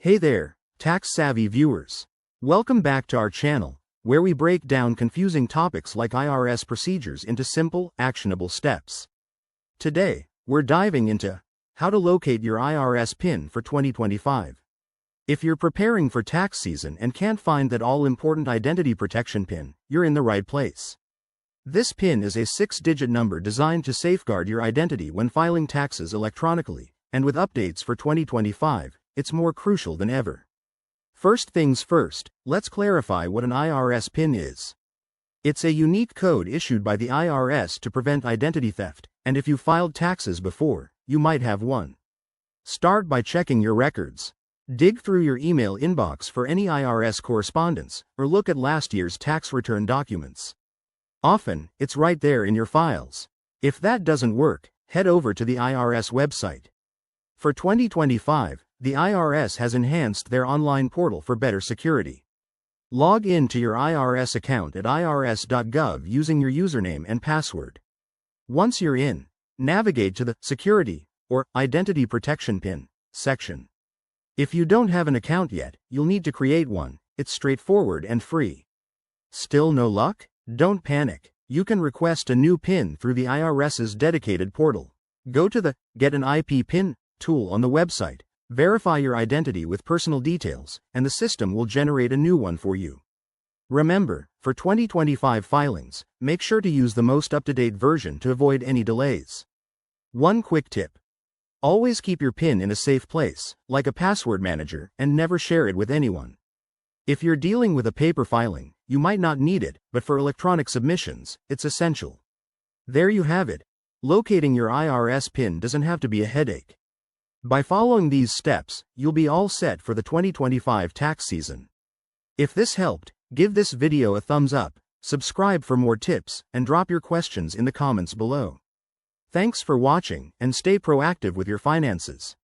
Hey there, tax-savvy viewers. Welcome back to our channel, where we break down confusing topics like IRS procedures into simple, actionable steps. Today, we're diving into how to locate your IRS PIN for 2025. If you're preparing for tax season and can't find that all-important identity protection PIN, you're in the right place. This PIN is a 6-digit number designed to safeguard your identity when filing taxes electronically, and with updates for 2025, it's more crucial than ever. First things first, let's clarify what an IRS PIN is. It's a unique code issued by the IRS to prevent identity theft, and if you filed taxes before, you might have one. Start by checking your records. Dig through your email inbox for any IRS correspondence, or look at last year's tax return documents. Often, it's right there in your files. If that doesn't work, head over to the IRS website. For 2025, the IRS has enhanced their online portal for better security. Log in to your IRS account at irs.gov using your username and password. Once you're in, navigate to the Security or Identity Protection PIN section. If you don't have an account yet, you'll need to create one. It's straightforward and free. Still no luck? Don't panic. You can request a new PIN through the IRS's dedicated portal. Go to the Get an IP PIN tool on the website. Verify your identity with personal details, and the system will generate a new one for you. Remember, for 2025 filings, make sure to use the most up-to-date version to avoid any delays. One quick tip. Always keep your PIN in a safe place, like a password manager, and never share it with anyone. If you're dealing with a paper filing, you might not need it, but for electronic submissions, it's essential. There you have it. Locating your IRS PIN doesn't have to be a headache. By following these steps, you'll be all set for the 2025 tax season. If this helped, give this video a thumbs up, subscribe for more tips, and drop your questions in the comments below. Thanks for watching, and stay proactive with your finances.